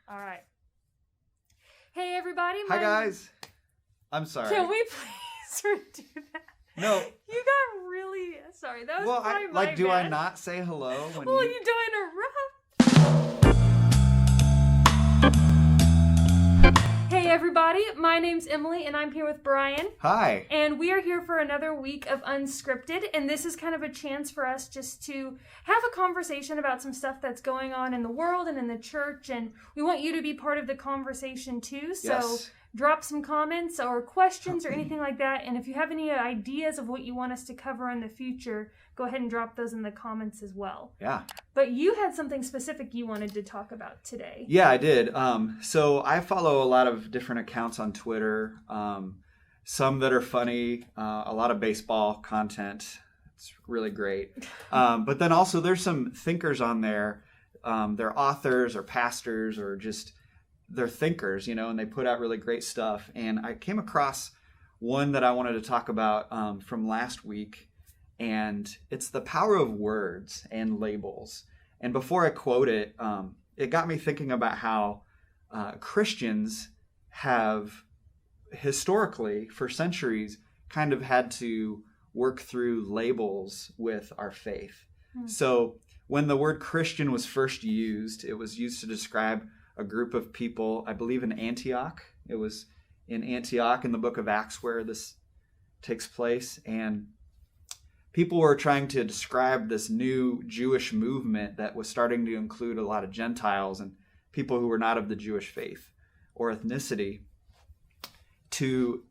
All right. Hey, everybody. Hi, guys. I'm sorry. Can we please redo that? No. You got really... Sorry, that was probably my do bad. I not say hello when Well, you... you don't interrupt. Hey, everybody. My name's Emily, and I'm here with Brian. Hi. And we are here for another week of Unscripted, and this is kind of a chance for us just to have a conversation about some stuff that's going on in the world and in the church, and we want you to be part of the conversation too, so Yes. Drop some comments or questions or anything like that, and if you have any ideas of what you want us to cover in the future, go ahead and drop those in the comments as well. Yeah. But you had something specific you wanted to talk about today. Yeah, I did. So I follow a lot of different accounts on Twitter, some that are funny, a lot of baseball content. It's really great. But then also there's some thinkers on there. They're authors or pastors or just they're thinkers, and they put out really great stuff. And I came across one that I wanted to talk about from last week, and it's the power of words and labels. And before I quote it, it got me thinking about how Christians have historically, for centuries, kind of had to work through labels with our faith. So when the word Christian was first used, it was used to describe a group of people, I believe in Antioch. It was in Antioch in the book of Acts where this takes place. And people were trying to describe this new Jewish movement that was starting to include a lot of Gentiles and people who were not of the Jewish faith or ethnicity, to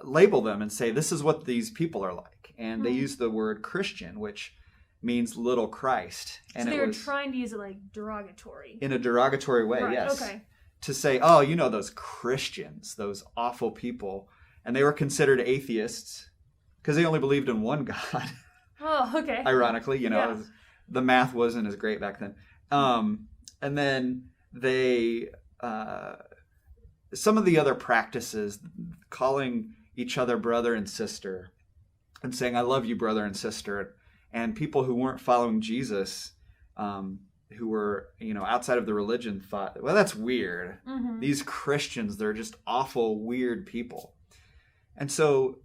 label them and say, this is what these people are like. And they used the word Christian, which means little Christ. And so they were trying to use it like derogatory. In a derogatory way, right, yes. Okay. To say, oh, those Christians, those awful people. And they were considered atheists because they only believed in one God. Oh, okay. Ironically, Yeah. The math wasn't as great back then. And then they, some of the other practices, calling each other brother and sister and saying, I love you, brother and sister. And people who weren't following Jesus, who were, outside of the religion thought, well, that's weird. Mm-hmm. These Christians, they're just awful, weird people. And so,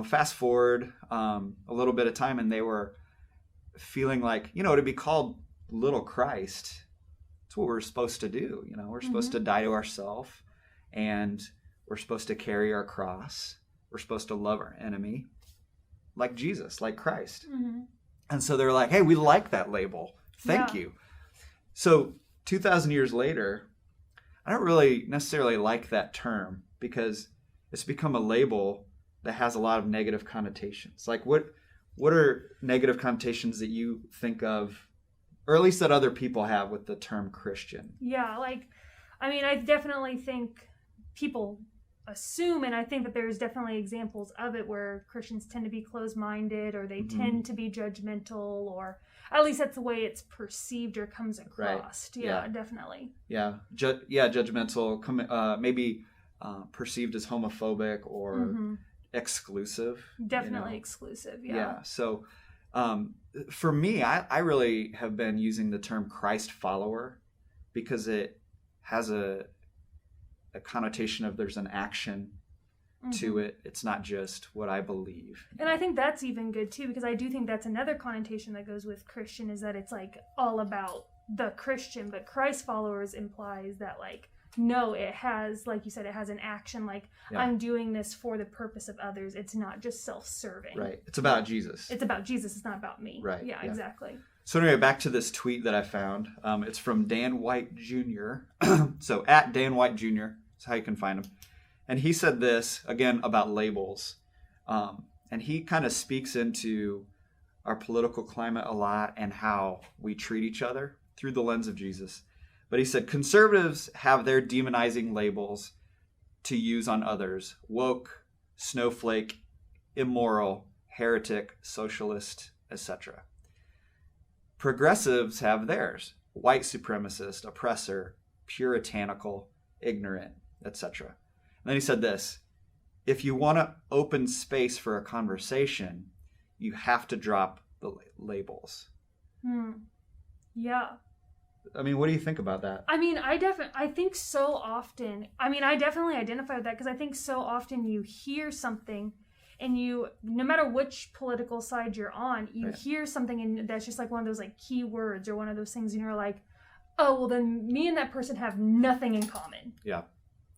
fast forward a little bit of time and they were feeling like, to be called little Christ, it's what we're supposed to do. We're supposed to die to ourselves and we're supposed to carry our cross. We're supposed to love our enemy like Jesus, like Christ. Mm-hmm. And so they're like, hey, we like that label. Thank you. So 2,000 years later, I don't really necessarily like that term because it's become a label that has a lot of negative connotations. Like what are negative connotations that you think of, or at least that other people have with the term Christian? Yeah, I definitely think people assume, and I think that there's definitely examples of it where Christians tend to be closed-minded or they tend to be judgmental, or at least that's the way it's perceived or comes across. Right. Yeah, definitely. Yeah, judgmental, maybe perceived as homophobic or exclusive. Definitely exclusive, yeah. Yeah, so for me, I really have been using the term Christ follower because it has a connotation of there's an action to it. It's not just what I believe. And I think that's even good too, because I do think that's another connotation that goes with Christian, is that it's like all about the Christian, but Christ followers implies that no, it has, like you said, it has an action, I'm doing this for the purpose of others. It's not just self-serving. Right. It's about Jesus. It's about Jesus. It's not about me. Right. Yeah. Exactly. So anyway, back to this tweet that I found. It's from Dan White Jr. So at Dan White Jr. That's how you can find him. And he said this, again, about labels. And he kind of speaks into our political climate a lot and how we treat each other through the lens of Jesus. But he said, conservatives have their demonizing labels to use on others: woke, snowflake, immoral, heretic, socialist, etc. Progressives have theirs: white supremacist, oppressor, puritanical, ignorant, etc. And then he said this: if you want to open space for a conversation, you have to drop the labels. Yeah. I mean, what do you think about that? I mean, I think so often, I definitely identify with that because I think so often you hear something and no matter which political side you're on, you hear something and that's just like one of those like key words or one of those things and you're like, oh, well then me and that person have nothing in common. Yeah.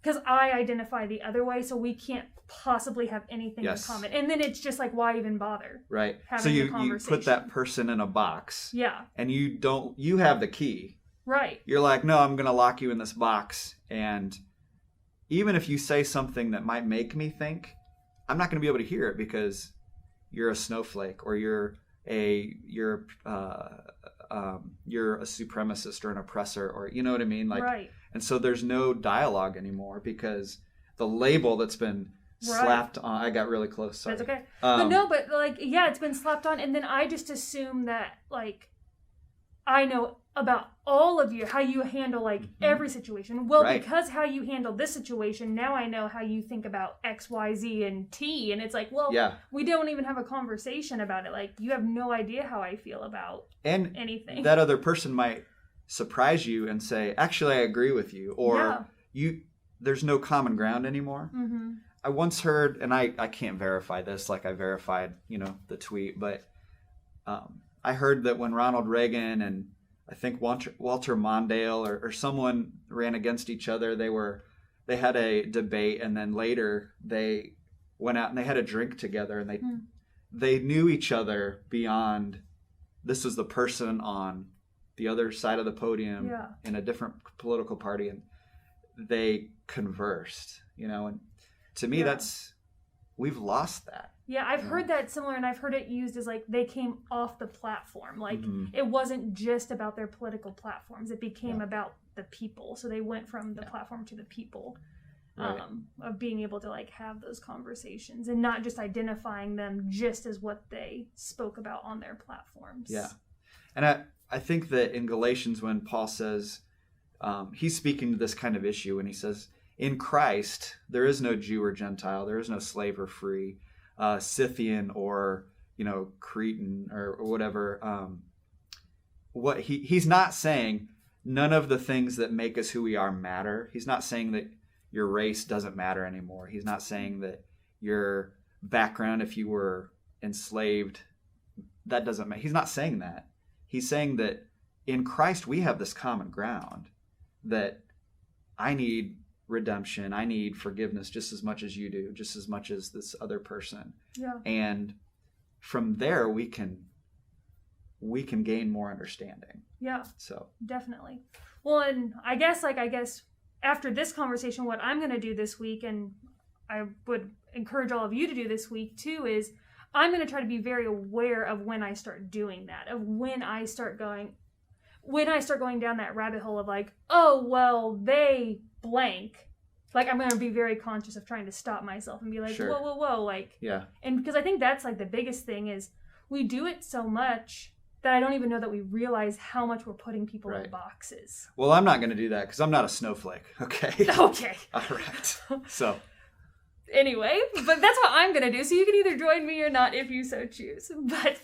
Because I identify the other way, so we can't possibly have anything in common. And then it's just like, why even bother? Right. So you put that person in a box. Yeah. And you have the key. Right. You're like, no, I'm going to lock you in this box. And even if you say something that might make me think, I'm not going to be able to hear it because you're a snowflake or you're a supremacist or an oppressor, or you know what I mean? Like, right. And so there's no dialogue anymore because the label that's been slapped on. I got really close. Sorry. That's okay. But like, yeah, it's been slapped on, and then I just assume that like I know about all of you, how you handle like every situation. Well, because how you handle this situation, now I know how you think about X, Y, Z, and T. And it's like, well, we don't even have a conversation about it. Like, you have no idea how I feel about anything. That other person might surprise you and say, actually, I agree with you. Or there's no common ground anymore. Mm-hmm. I once heard, and I can't verify this like I verified, the tweet, but I heard that when Ronald Reagan and I think Walter Mondale or someone ran against each other, they had a debate, and then later they went out and they had a drink together, and they knew each other beyond this was the person on the other side of the podium in a different political party, and they conversed, and to me we've lost that. Yeah, I've heard that similar, and I've heard it used as like they came off the platform. Like it wasn't just about their political platforms; it became about the people. So they went from the platform to the people, of being able to like have those conversations and not just identifying them just as what they spoke about on their platforms. Yeah, and I think that in Galatians when Paul says he's speaking to this kind of issue, and he says, "In Christ there is no Jew or Gentile, there is no slave or free." Scythian or Cretan or whatever. What he's not saying none of the things that make us who we are matter. He's not saying that your race doesn't matter anymore. He's not saying that your background, if you were enslaved, that doesn't matter. He's not saying that. He's saying that in Christ we have this common ground, that I need redemption, I need forgiveness just as much as you do, just as much as this other person. Yeah. And from there we can gain more understanding. Yeah. So definitely. Well, and I guess after this conversation, what I'm going to do this week, and I would encourage all of you to do this week too, is I'm going to try to be very aware of when I start doing that, of when I start going down that rabbit hole of like, oh, well, they blank. Like, I'm going to be very conscious of trying to stop myself and be like, whoa. Like, and because I think that's like the biggest thing is we do it so much that I don't even know that we realize how much we're putting people in boxes. Well, I'm not going to do that because I'm not a snowflake. Okay. Okay. All right. So. Anyway, but that's what I'm going to do. So you can either join me or not if you so choose. But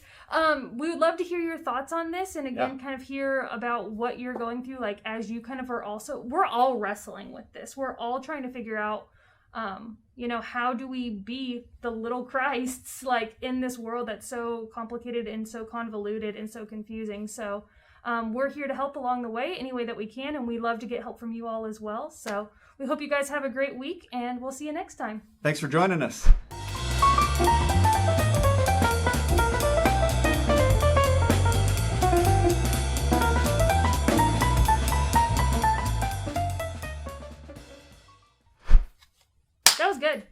we would love to hear your thoughts on this. And again, kind of hear about what you're going through. Like, as you kind of are also, we're all wrestling with this. We're all trying to figure out, how do we be the little Christs, like, in this world that's so complicated and so convoluted and so confusing. So we're here to help along the way any way that we can. And we love to get help from you all as well. So we hope you guys have a great week, and we'll see you next time. Thanks for joining us. That was good.